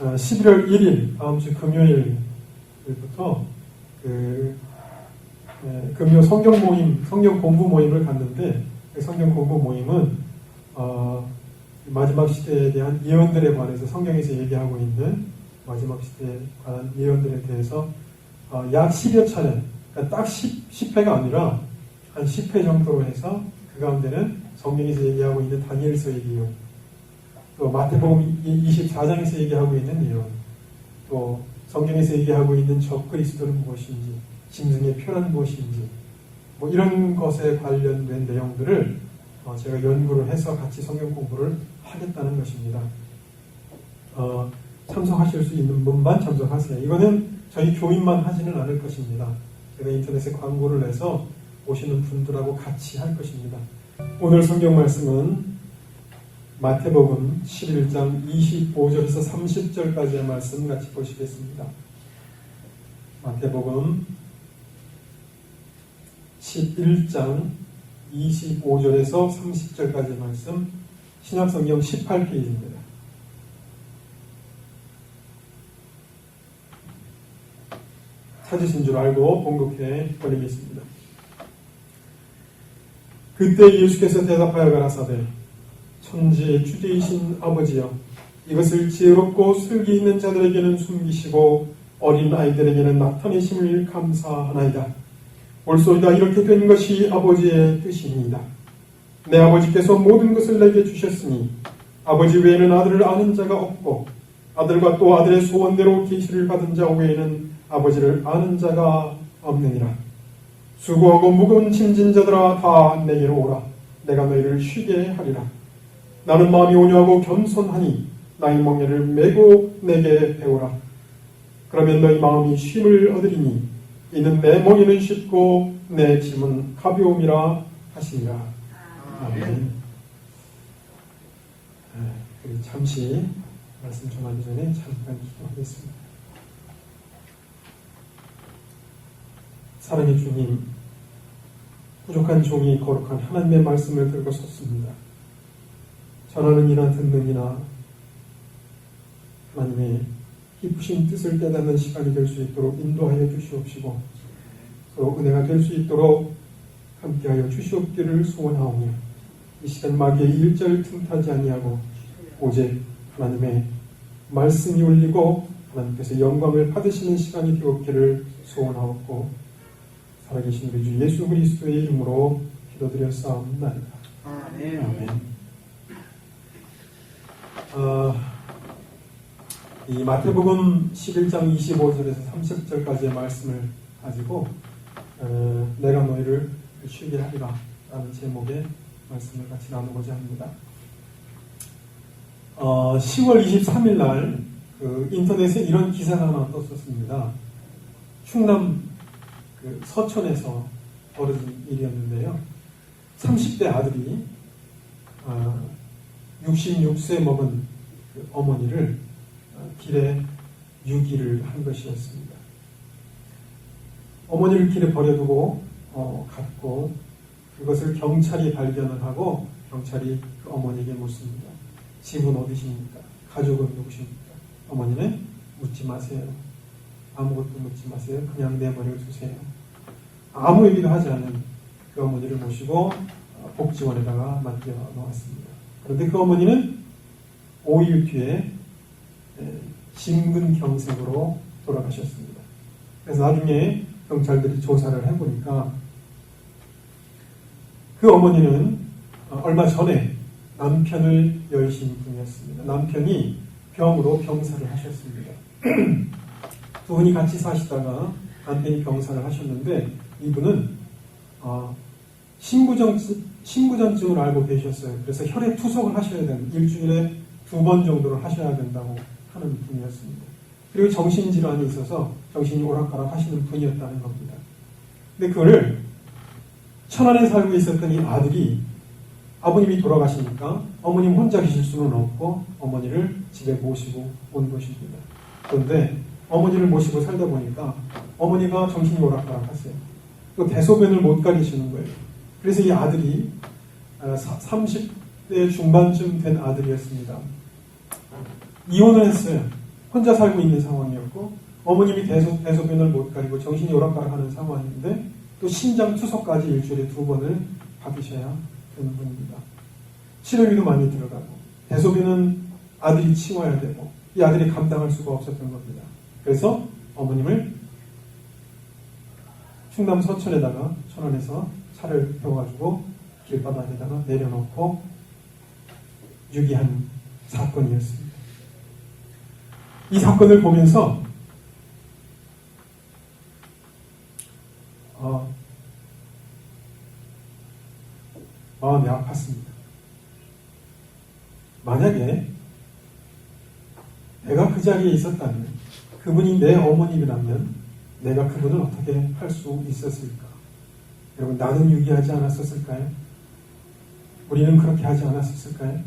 11월 1일 다음 주 금요일부터 금요 성경 모임, 성경 공부 모임을 갔는데 그 성경 공부 모임은 마지막 시대에 대한 예언들에 관해서 성경에서 얘기하고 있는 마지막 시대에 관한 예언들에 대해서 약 10여 차례, 그러니까 딱 10회가 아니라 한 10회 정도로 해서 그 가운데는 성경에서 얘기하고 있는 다니엘서 얘기요, 또 마태복음 24장에서 얘기하고 있는 예언, 또 성경에서 얘기하고 있는 적그리스도는 무엇인지, 짐승의 표는 무엇인지, 뭐 이런 것에 관련된 내용들을 제가 연구를 해서 같이 성경 공부를 하겠다는 것입니다. 참석하실 수 있는 분만 참석하세요. 이거는 저희 교인만 하지는 않을 것입니다. 제가 인터넷에 광고를 내서 오시는 분들하고 같이 할 것입니다. 오늘 성경 말씀은 마태복음 11장 25절에서 30절까지의 말씀 같이 보시겠습니다. 마태복음 11장 25절에서 30절까지의 말씀, 신약성경 18페이지입니다. 찾으신 줄 알고 봉독해 드리겠습니다. 그때 예수께서 대답하여 가라사대, 천지의 주제이신 아버지여, 이것을 지혜롭고 슬기 있는 자들에게는 숨기시고 어린 아이들에게는 나타내심을 감사하나이다. 옳소이다. 이렇게 된 것이 아버지의 뜻이니이다. 내 아버지께서 모든 것을 내게 주셨으니 아버지 외에는 아들을 아는 자가 없고 아들과 또 아들의 소원대로 계시를 받은 자 외에는 아버지를 아는 자가 없느니라. 수고하고 무거운 짐진 자들아 다 내게로 오라. 내가 너희를 쉬게 하리라. 나는 마음이 온유하고 겸손하니 나의 멍에를 메고 내게 배우라. 그러면 너희 마음이 쉼을 얻으리니 이는 내 멍에는 쉽고 내 짐은 가벼움이라 하시니라. 아멘. 잠시 말씀 전하기 전에 잠깐 기도하겠습니다. 사랑의 주님, 부족한 종이 거룩한 하나님의 말씀을 들고 섰습니다. 전하는 이나 듣는 이나 하나님의 깊으신 뜻을 깨닫는 시간이 될 수 있도록 인도하여 주시옵시고 또 은혜가 될 수 있도록 함께하여 주시옵기를 소원하오며 이 시간 마귀의 일절 틈타지 아니하고 오직 하나님의 말씀이 울리고 하나님께서 영광을 받으시는 시간이 되었기를 소원하옵고 살아계신 우리 주 예수 그리스도의 이름으로 기도드렸사옵나이다. 아멘. 아멘. 이 마태복음 11장 25절에서 30절까지의 말씀을 가지고 내가 너희를 쉬게 하리라 라는 제목의 말씀을 같이 나누고자 합니다. 10월 23일 날 인터넷에 이런 기사가 하나 떴었습니다. 충남 서천에서 벌어진 일이었는데요. 30대 아들이 66세 먹은 어머니를 길에 유기를 한 것이었습니다. 어머니를 길에 버려두고 갔고 그것을 경찰이 발견을 하고 경찰이 그 어머니에게 묻습니다. 집은 어디십니까? 가족은 누구십니까? 어머니는 묻지 마세요. 아무것도 묻지 마세요. 그냥 내버려 두세요. 아무 얘기도 하지 않은 그 어머니를 모시고 복지원에다가 맡겨 놓았습니다. 그런데 그 어머니는 5일 뒤에 심근경색으로 돌아가셨습니다. 그래서 나중에 경찰들이 조사를 해보니까 그 어머니는 얼마 전에 남편을 여의신 분이었습니다. 남편이 병으로 병사를 하셨습니다. 두 분이 같이 사시다가 남편이 병사를 하셨는데 이분은 신부전증을 알고 계셨어요. 그래서 혈액 투석을 하셔야 되는, 일주일에 2번 정도를 하셔야 된다고 하는 분이었습니다. 그리고 정신질환이 있어서 정신이 오락가락 하시는 분이었다는 겁니다. 근데 그를 천안에 살고 있었던 이 아들이 아버님이 돌아가시니까 어머님 혼자 계실 수는 없고 어머니를 집에 모시고 온 것입니다. 그런데 어머니를 모시고 살다 보니까 어머니가 정신이 오락가락 하세요. 또 대소변을 못 가리시는 거예요. 그래서 이 아들이 30대 중반쯤 된 아들이었습니다. 이혼을 했어요. 혼자 살고 있는 상황이었고 어머님이 대소변을 못 가리고 정신이 오락가락하는 상황인데 또 신장 투석까지 일주일에 2번을 받으셔야 되는 분입니다. 치료비도 많이 들어가고 대소변은 아들이 치워야 되고 이 아들이 감당할 수가 없었던 겁니다. 그래서 어머님을 충남 서천에다가 천안에서 차를 태워가지고 길바닥에다가 내려놓고 유기한 사건이었습니다. 이 사건을 보면서 마음이 아팠습니다. 만약에 내가 그 자리에 있었다면, 그분이 내 어머님이라면 내가 그분을 어떻게 할 수 있었을까? 여러분, 나는 유기하지 않았었을까요? 우리는 그렇게 하지 않았었을까요?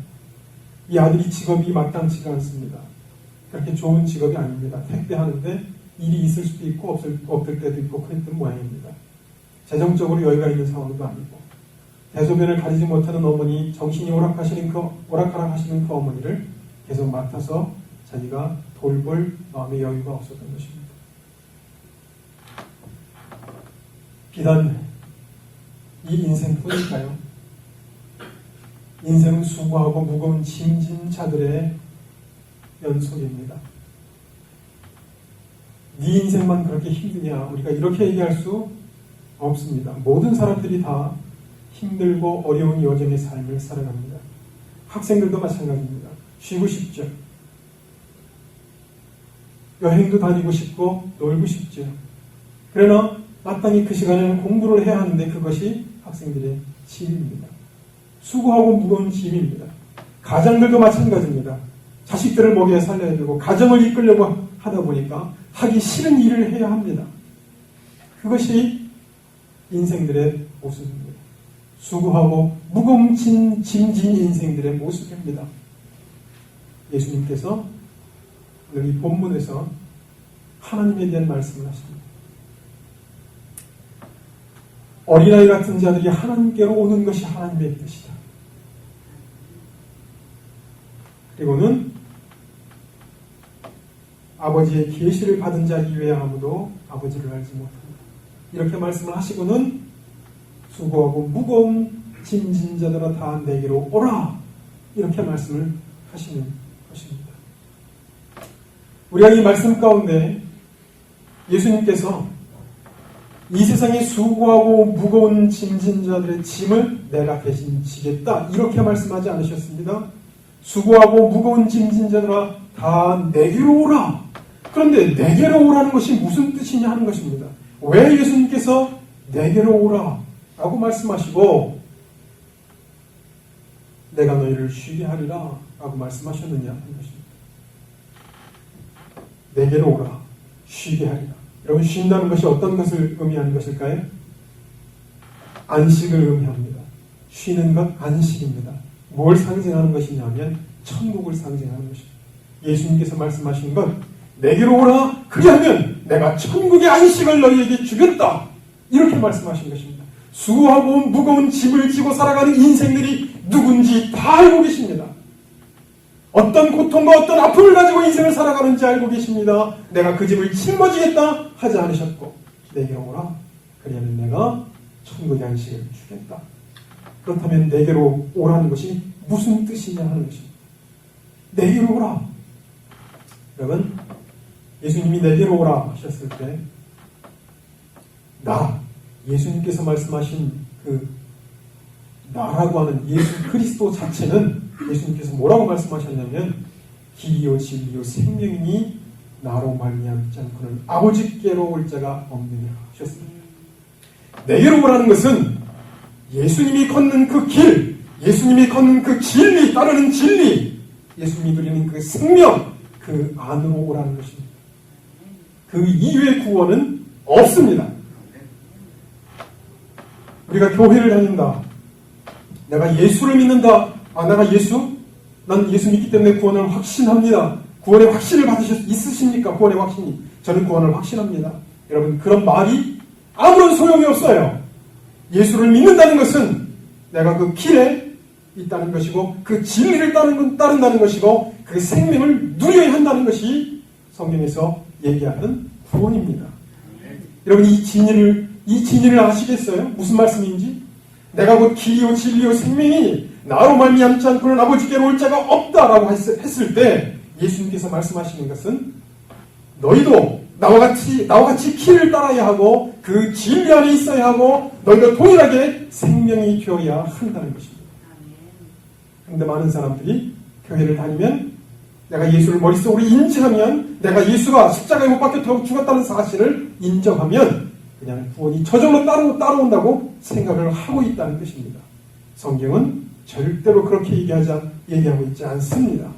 이 아들이 직업이 마땅치가 않습니다. 그렇게 좋은 직업이 아닙니다. 택배하는데 일이 있을 수도 있고 없을 때도 있고 그랬던 모양입니다. 재정적으로 여유가 있는 상황도 아니고 대소변을 가리지 못하는 어머니, 정신이 오락하시는 그 어머니를 계속 맡아서 자기가 돌볼 마음의 여유가 없었던 것입니다. 비단 이 인생뿐일까요? 인생은 수고하고 무거운 짐진 자들의 연속입니다. 네 인생만 그렇게 힘드냐? 우리가 이렇게 얘기할 수 없습니다. 모든 사람들이 다 힘들고 어려운 여정의 삶을 살아갑니다. 학생들도 마찬가지입니다. 쉬고 싶죠. 여행도 다니고 싶고 놀고 싶죠. 그러나 마땅히 그 시간에는 공부를 해야 하는데 그것이 학생들의 짐입니다. 수고하고 무거운 짐입니다. 가장들도 마찬가지입니다. 자식들을 먹여 살려야 되고 가정을 이끌려고 하다 보니까 하기 싫은 일을 해야 합니다. 그것이 인생들의 모습입니다. 수고하고 무거운 짐진 인생들의 모습입니다. 예수님께서 오늘 이 본문에서 하나님에 대한 말씀을 하십니다. 어린아이 같은 자들이 하나님께로 오는 것이 하나님의 뜻이다. 그리고는 아버지의 계시를 받은 자 이외에 아무도 아버지를 알지 못한다. 이렇게 말씀을 하시고는 수고하고 무거운 짐진 자들아 다 내게로 오라. 이렇게 말씀을 하시는 것입니다. 우리가 이 말씀 가운데 예수님께서 이 세상에 수고하고 무거운 짐진 자들의 짐을 내가 대신 지겠다. 이렇게 말씀하지 않으셨습니다. 수고하고 무거운 짐진 자들아 다 내게로 오라. 그런데 내게로 오라는 것이 무슨 뜻이냐 하는 것입니다. 왜 예수님께서 내게로 오라 라고 말씀하시고 내가 너희를 쉬게 하리라 라고 말씀하셨느냐 하는 것입니다. 내게로 오라, 쉬게 하리라. 여러분, 쉰다는 것이 어떤 것을 의미하는 것일까요? 안식을 의미합니다. 쉬는 것 안식입니다. 뭘 상징하는 것이냐면 천국을 상징하는 것입니다. 예수님께서 말씀하신 것, 내게로 오라, 그리하면 내가 천국의 안식을 너희에게 주겠다. 이렇게 말씀하신 것입니다. 수고하고 무거운 짐을 지고 살아가는 인생들이 누군지 다 알고 계십니다. 어떤 고통과 어떤 아픔을 가지고 인생을 살아가는지 알고 계십니다. 내가 그 짐을 짊어지겠다 하지 않으셨고 내게로 오라, 그리하면 내가 천국의 안식을 주겠다. 그렇다면 내게로 오라는 것이 무슨 뜻이냐 하는 것입니다. 내게로 오라. 여러분, 예수님이 내게로 오라 하셨을 때 예수님께서 말씀하신 그 나라고 하는 예수 그리스도 자체는 예수님께서 뭐라고 말씀하셨냐면 길이요 진리요 생명이니 나로 말미암지 않고는 아버지께로 올 자가 없느니라 하셨습니다. 내게로 오라는 것은 예수님이 걷는 그 길, 예수님이 걷는 그 진리, 따르는 진리, 예수님이 누리는 그 생명, 그 안으로 오라는 것입니다. 그 이외의 구원은 없습니다. 우리가 교회를 다닌다. 내가 예수를 믿는다. 난 예수 믿기 때문에 구원을 확신합니다. 구원의 확신을 있으십니까? 구원의 확신이. 저는 구원을 확신합니다. 여러분, 그런 말이 아무런 소용이 없어요. 예수를 믿는다는 것은 내가 그 길에 있다는 것이고 그 진리를 따른다는 것이고 그 생명을 누려야 한다는 것이 성경에서 얘기하는 구원입니다. 여러분 이 진리를 아시겠어요? 무슨 말씀인지? 내가 곧 길이요 진리요 생명이니 나로 말미암지 않고는 아버지께로 올 자가 없다라고 했을 때 예수님께서 말씀하시는 것은 너희도 나와 같이 길을 따라야 하고 그 진리 안에 있어야 하고 너희도 동일하게 생명이 되어야 한다는 것입니다. 그런데 많은 사람들이 교회를 다니면 내가 예수를 머릿속으로 인지하면 내가 예수가 십자가에 못 박혀 죽었다는 사실을 인정하면 그냥 구원이 저절로 따라온다고 생각을 하고 있다는 것입니다. 성경은 절대로 그렇게 얘기하고 있지 않습니다.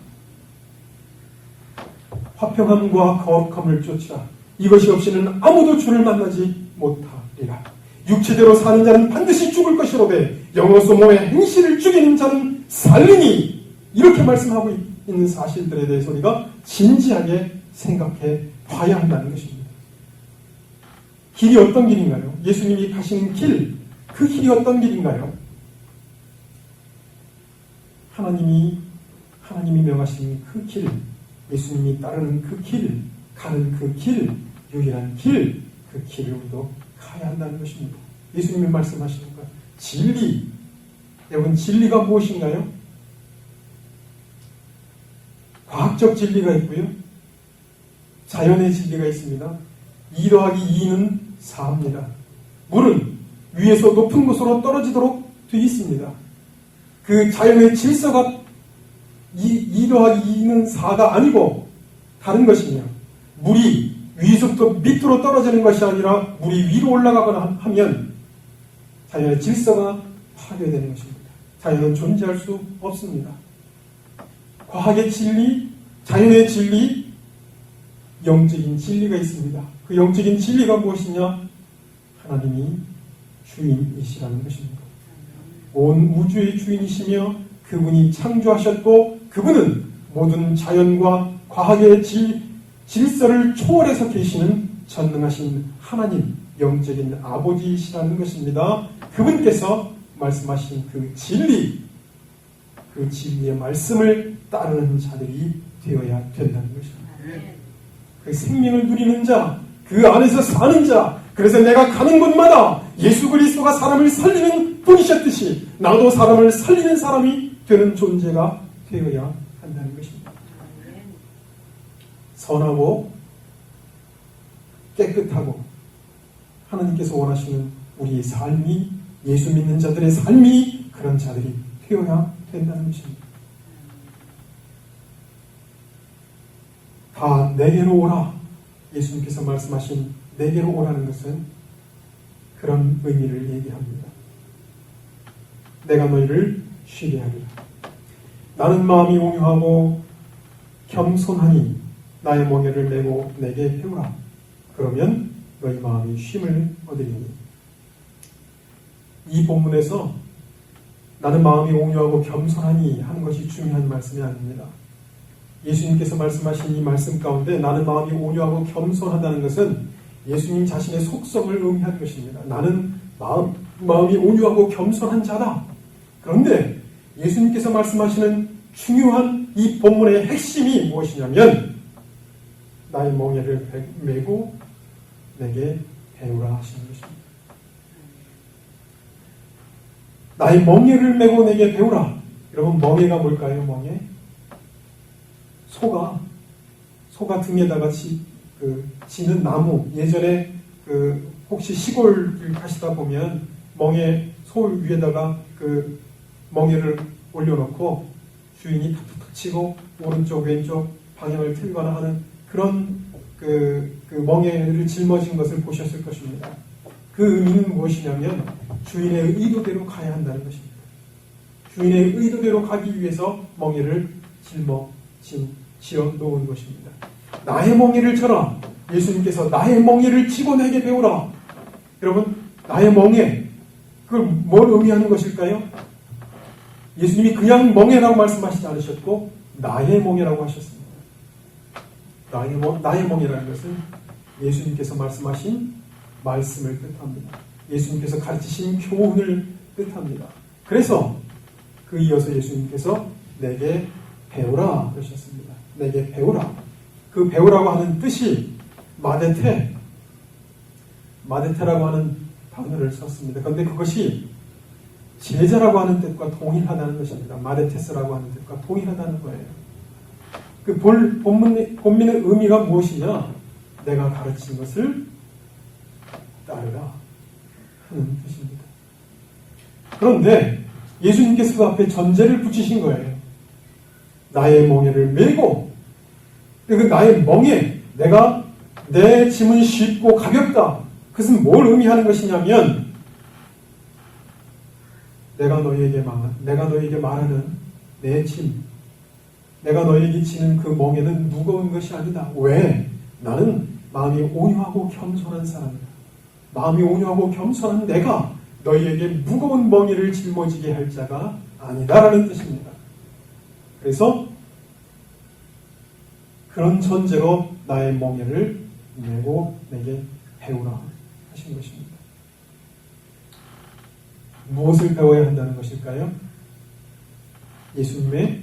화평함과 거룩함을 쫓으라. 이것이 없이는 아무도 주를 만나지 못하리라. 육체대로 사는 자는 반드시 죽을 것이로되 영으로서 몸의 행실을 죽이는 자는 살리니. 이렇게 말씀하고 있는 사실들에 대해서 우리가 진지하게 생각해 봐야 한다는 것입니다. 길이 어떤 길인가요? 예수님이 가시는 길, 그 길이 어떤 길인가요? 하나님이 명하신 그 길, 예수님이 따르는 그 길, 가는 그 길, 유일한 길, 그 길을 우리도 가야 한다는 것입니다. 예수님이 말씀하시는 것, 진리. 여러분, 진리가 무엇인가요? 과학적 진리가 있고요. 자연의 진리가 있습니다. 2 더하기 2는 4입니다. 물은 위에서 높은 곳으로 떨어지도록 되어 있습니다. 그 자연의 질서가 2 더하기 2는 4가 아니고 다른 것이며, 물이 위에서부터 밑으로 떨어지는 것이 아니라 물이 위로 올라가거나 하면 자연의 질서가 파괴되는 것입니다. 자연은 존재할 수 없습니다. 과학의 진리, 자연의 진리, 영적인 진리가 있습니다. 그 영적인 진리가 무엇이냐? 하나님이 주인이시라는 것입니다. 온 우주의 주인이시며 그분이 창조하셨고 그분은 모든 자연과 과학의 질서를 초월해서 계시는 전능하신 하나님, 영적인 아버지이시라는 것입니다. 그분께서 말씀하신 그 진리, 그 진리의 말씀을 따르는 자들이 되어야 된다는 것입니다. 그 생명을 누리는 자, 그 안에서 사는 자, 그래서 내가 가는 곳마다 예수 그리스도가 사람을 살리는 분이셨듯이 나도 사람을 살리는 사람이 되는 존재가 되어야 한다는 것입니다. 선하고 깨끗하고 하나님께서 원하시는 우리의 삶이, 예수 믿는 자들의 삶이 그런 자들이 되어야 된다는 것입니다. 다 내게로 오라. 예수님께서 말씀하신 내게로 오라는 것은 그런 의미를 얘기합니다. 내가 너희를 쉬게 하리라. 나는 마음이 온유하고 겸손하니 나의 멍에를 메고 내게 배우라. 그러면 너희 마음이 쉼을 얻으리니. 이 본문에서 나는 마음이 온유하고 겸손하니 하는 것이 중요한 말씀이 아닙니다. 예수님께서 말씀하신 이 말씀 가운데 나는 마음이 온유하고 겸손하다는 것은 예수님 자신의 속성을 의미하는 것입니다. 나는 마음이 온유하고 겸손한 자다. 그런데 예수님께서 말씀하시는 중요한 이 본문의 핵심이 무엇이냐면 나의 멍에를 메고 내게 배우라 하시는 것입니다. 나의 멍에를 메고 내게 배우라. 여러분, 멍에가 뭘까요? 멍에? 소가 등에다가 지는 나무. 예전에 혹시 시골 가시다 보면 멍에 소 위에다가 멍에를 올려놓고 주인이 탁탁탁 치고 오른쪽 왼쪽 방향을 틀거나 하는 그런 멍에를 짊어진 것을 보셨을 것입니다. 그 의미는 무엇이냐면 주인의 의도대로 가야 한다는 것입니다. 주인의 의도대로 가기 위해서 멍에를 지어 놓은 것입니다. 나의 멍에를 져라. 예수님께서 나의 멍에를 지고 내게 배우라. 여러분, 나의 멍에, 그걸 뭘 의미하는 것일까요? 예수님이 그냥 멍에라고 말씀하시지 않으셨고 나의 멍에라고 하셨습니다. 나의 멍에라는 것은 예수님께서 말씀하신 말씀을 뜻합니다. 예수님께서 가르치신 교훈을 뜻합니다. 그래서 이어서 예수님께서 내게 배우라 그러셨습니다. 내게 배우라. 그 배우라고 하는 뜻이 마데테라고 하는 단어를 썼습니다. 그런데 그것이 제자라고 하는 뜻과 동일하다는 것입니다. 마데테스라고 하는 뜻과 동일하다는 거예요. 그 본문의 의미가 무엇이냐? 내가 가르친 것을 따르라 하는 뜻입니다. 그런데 예수님께서 그 앞에 전제를 붙이신 거예요. 나의 멍에를 메고, 그 나의 멍에 내 짐은 쉽고 가볍다. 그것은 뭘 의미하는 것이냐면 내가 너희에게 말하는 내 짐, 내가 너희에게 지는 그 멍에는 무거운 것이 아니다. 왜? 나는 마음이 온유하고 겸손한 사람이다. 마음이 온유하고 겸손한 내가 너희에게 무거운 멍에를 짊어지게 할 자가 아니다라는 뜻입니다. 그래서 그런 전제로 나의 멍에를 메고 내게 배우라 하신 것입니다. 무엇을 배워야 한다는 것일까요? 예수님의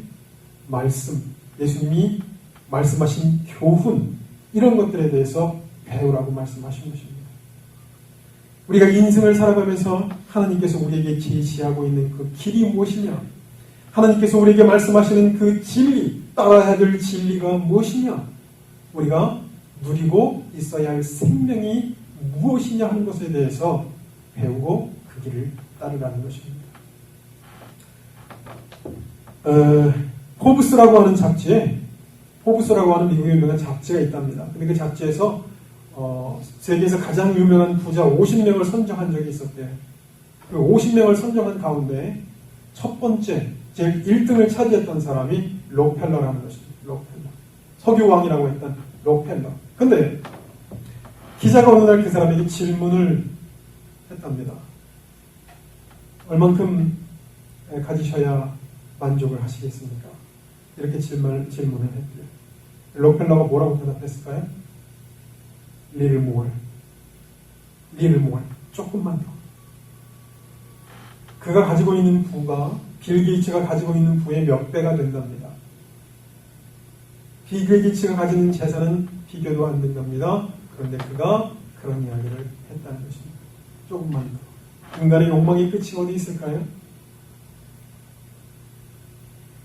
말씀, 예수님이 말씀하신 교훈, 이런 것들에 대해서 배우라고 말씀하신 것입니다. 우리가 인생을 살아가면서 하나님께서 우리에게 제시하고 있는 그 길이 무엇이냐? 하나님께서 우리에게 말씀하시는 그 진리, 따라야 될 진리가 무엇이냐? 우리가 누리고 있어야 할 생명이 무엇이냐 하는 것에 대해서 배우고 그 길을 따르라는 것입니다. 포브스라고 하는 잡지에, 포브스라고 하는 미국의 유명한 잡지가 있답니다. 근데 그 잡지에서 세계에서 가장 유명한 부자 50명을 선정한 적이 있었대요. 그 50명을 선정한 가운데 첫 번째, 제일 1등을 차지했던 사람이 록펠러라는 것입니다. 록펠러. 석유왕이라고 했던 록펠러. 근데 기자가 어느 날 그 사람에게 질문을 했답니다. 얼만큼 가지셔야 만족을 하시겠습니까? 이렇게 질문을 했대요. 록펠러가 뭐라고 대답했을까요? little more, 조금만 더. 그가 가지고 있는 부가 빌 게이츠가 가지고 있는 부의 몇 배가 된답니다. 빌 게이츠가 가지는 재산은 비교도 안 된답니다. 그런데 그가 그런 이야기를 했다는 것입니다. 조금만 더. 인간의 욕망의 끝이 어디 있을까요?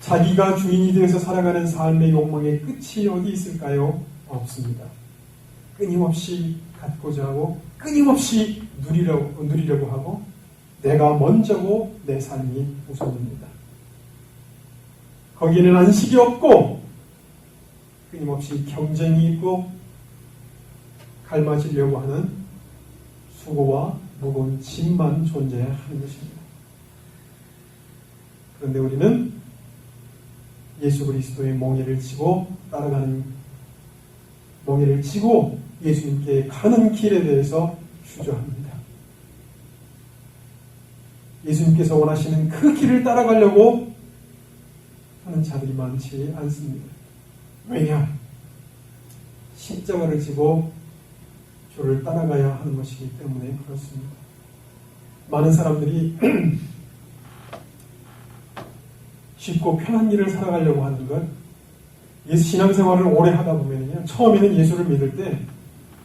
자기가 주인이 되어서 살아가는 삶의 욕망의 끝이 어디 있을까요? 없습니다. 끊임없이 갖고자 하고 끊임없이 누리려고 하고 내가 먼저고 내 삶이 우선입니다. 거기에는 안식이 없고 끊임없이 경쟁이 있고 갈맞으려고 하는 수고와 무거운 짐만 존재하는 것입니다. 그런데 우리는 예수 그리스도의 멍에를 지고 예수님께 가는 길에 대해서 주저합니다. 예수님께서 원하시는 그 길을 따라가려고 하는 자들이 많지 않습니다. 왜냐? 십자가를 지고 주를 따라가야 하는 것이기 때문에 그렇습니다. 많은 사람들이 쉽고 편한 일을 살아가려고 하는 것, 신앙생활을 오래 하다 보면요, 처음에는 예수를 믿을 때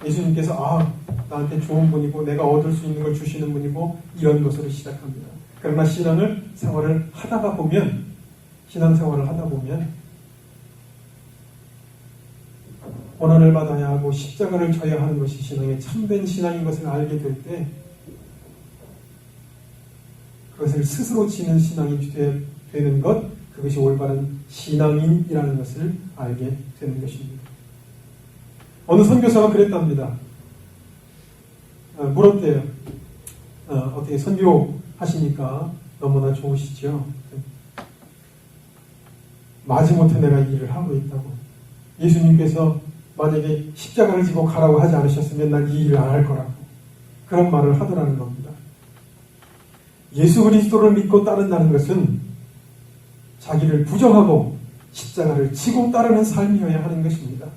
예수님께서 나한테 좋은 분이고 내가 얻을 수 있는 걸 주시는 분이고 이런 것으로 시작합니다. 그러나 신앙생활을 하다 보면 고난을 받아야 하고 십자가를 져야 하는 것이 신앙의 참된 신앙인 것을 알게 될 때 그것을 스스로 지는 신앙이 되는 것, 그것이 올바른 신앙인이라는 것을 알게 되는 것입니다. 어느 선교사가 그랬답니다. 물었대요. 어떻게 선교하시니까 너무나 좋으시죠? 마지못해 내가 이 일을 하고 있다고. 예수님께서 만약에 십자가를 지고 가라고 하지 않으셨으면 난 이 일을 안 할 거라고. 그런 말을 하더라는 겁니다. 예수 그리스도를 믿고 따른다는 것은 자기를 부정하고 십자가를 지고 따르는 삶이어야 하는 것입니다.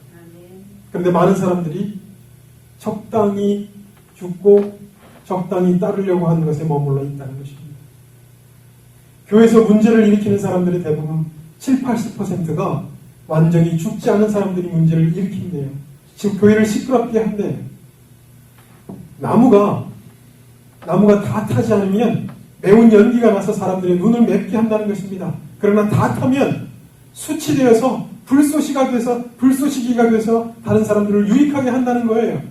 그런데 많은 사람들이 적당히 죽고 적당히 따르려고 하는 것에 머물러 있다는 것입니다. 교회에서 문제를 일으키는 사람들이 대부분 70-80%가 완전히 죽지 않은 사람들이 문제를 일으킨대요. 지금 교회를 시끄럽게 한대요. 나무가 다 타지 않으면 매운 연기가 나서 사람들의 눈을 맵게 한다는 것입니다. 그러나 다 타면 수치되어서 불쏘시기가 돼서 다른 사람들을 유익하게 한다는 거예요.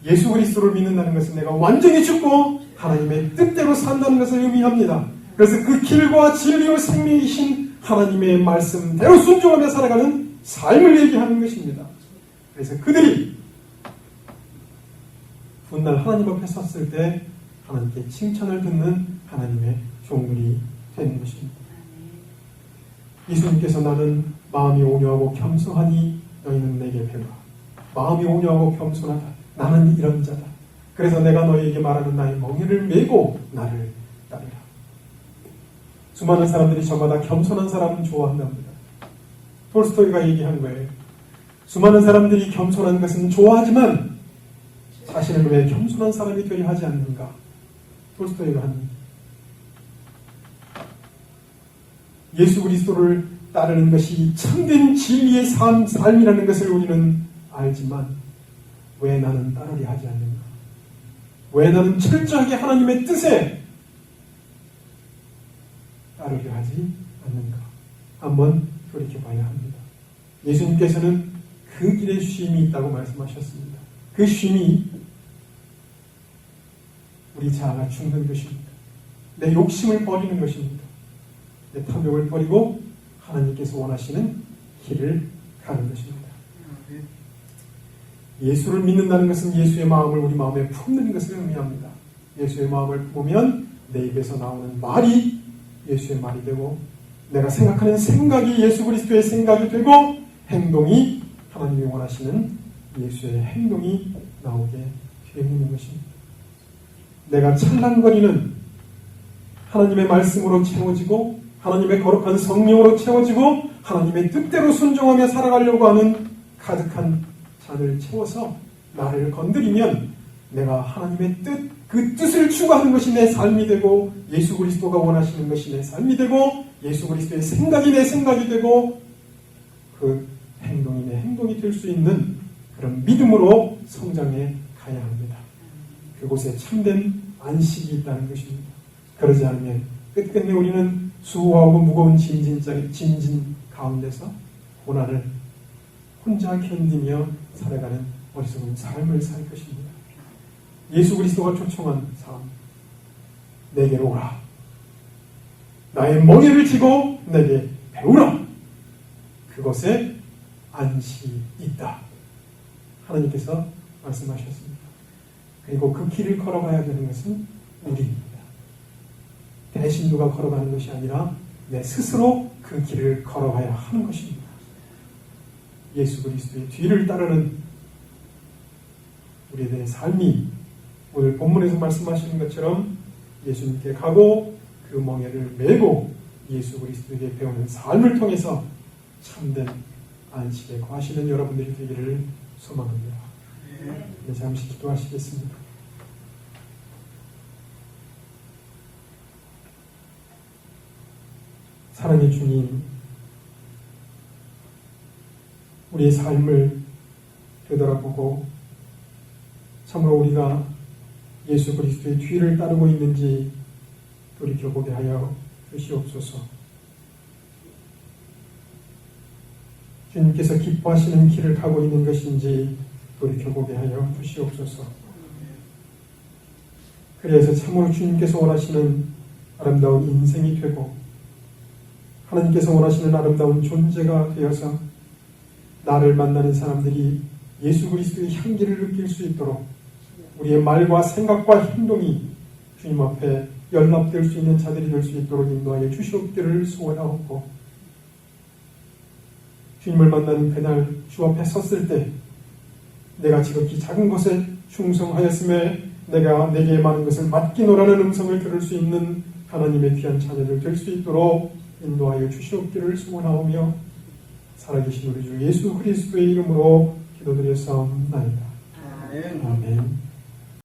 예수 그리스도를 믿는다는 것은 내가 완전히 죽고 하나님의 뜻대로 산다는 것을 의미합니다. 그래서 그 길과 진리와 생명이신 하나님의 말씀대로 순종하며 살아가는 삶을 얘기하는 것입니다. 그래서 그들이 훗날 하나님 앞에 섰을 때 하나님께 칭찬을 듣는 하나님의 종들이 되는 것입니다. 예수님께서 나는 마음이 온유하고 겸손하니 너희는 내게 배우라. 마음이 온유하고 겸손하다. 나는 이런 자다. 그래서 내가 너희에게 말하는 나의 멍에를 메고 나를 따르라. 수많은 사람들이 저마다 겸손한 사람은 좋아한답니다. 톨스토이가 얘기한 거예요. 수많은 사람들이 겸손한 것은 좋아하지만 자신은 왜 겸손한 사람이 되려 하지 않는가? 톨스토이가 한 예수 그리스도를 따르는 것이 참된 진리의 삶이라는 것을 우리는 알지만 왜 나는 따르려 하지 않는가? 왜 나는 철저하게 하나님의 뜻에 따르려 하지 않는가? 한번 돌이켜봐야 합니다. 예수님께서는 그 길에 쉼이 있다고 말씀하셨습니다. 그 쉼이 우리 자아가 죽는 것입니다. 내 욕심을 버리는 것입니다. 내 탐욕을 버리고 하나님께서 원하시는 길을 가는 것입니다. 예수를 믿는다는 것은 예수의 마음을 우리 마음에 품는 것을 의미합니다. 예수의 마음을 보면 내 입에서 나오는 말이 예수의 말이 되고 내가 생각하는 생각이 예수 그리스도의 생각이 되고 행동이 하나님이 원하시는 예수의 행동이 나오게 되는 것입니다. 내가 찰랑거리는 하나님의 말씀으로 채워지고 하나님의 거룩한 성령으로 채워지고 하나님의 뜻대로 순종하며 살아가려고 하는 가득한 잔을 채워서 나를 건드리면 내가 하나님의 뜻, 그 뜻을 추구하는 것이 내 삶이 되고 예수 그리스도가 원하시는 것이 내 삶이 되고 예수 그리스도의 생각이 내 생각이 되고 그 행동이 내 행동이 될 수 있는 그런 믿음으로 성장해 가야 합니다. 그곳에 참된 안식이 있다는 것입니다. 그러지 않으면 끝끝내 우리는 수고하고 무거운 짐진 가운데서 고난을 혼자 견디며 살아가는 어리석은 삶을 살 것입니다. 예수 그리스도가 초청한 삶, 내게로 오라. 나의 멍에를 지고 내게 배우라. 그것에 안식이 있다. 하나님께서 말씀하셨습니다. 그리고 그 길을 걸어가야 되는 것은 우리입니다. 대신 누가 걸어가는 것이 아니라 내 스스로 그 길을 걸어가야 하는 것입니다. 예수 그리스도의 뒤를 따르는 우리에 대한 삶이 오늘 본문에서 말씀하시는 것처럼 예수님께 가고 그 멍에를 메고 예수 그리스도에게 배우는 삶을 통해서 참된 안식에 거하시는 여러분들이 되기를 소망합니다. 네, 잠시 기도하시겠습니다. 사랑의 주님, 우리의 삶을 되돌아보고 참으로 우리가 예수 그리스도의 뒤를 따르고 있는지 돌이켜보게 하여 주시옵소서. 주님께서 기뻐하시는 길을 가고 있는 것인지 돌이켜보게 하여 주시옵소서. 그래서 참으로 주님께서 원하시는 아름다운 인생이 되고 하나님께서 원하시는 아름다운 존재가 되어서 나를 만나는 사람들이 예수 그리스도의 향기를 느낄 수 있도록 우리의 말과 생각과 행동이 주님 앞에 연락될 수 있는 자들이 될 수 있도록 인도하여 주시옵기를 소원하옵고 주님을 만나는 그날 주 앞에 섰을 때 내가 지극히 작은 것에 충성하였음에 내가 내게 많은 것을 맡기노라는 음성을 들을 수 있는 하나님의 귀한 자녀들 될 수 있도록 인도하여 주시옵기를 소원하오며 살아계신 우리 주 예수 그리스도의 이름으로 기도드렸사옵나이다. 아멘.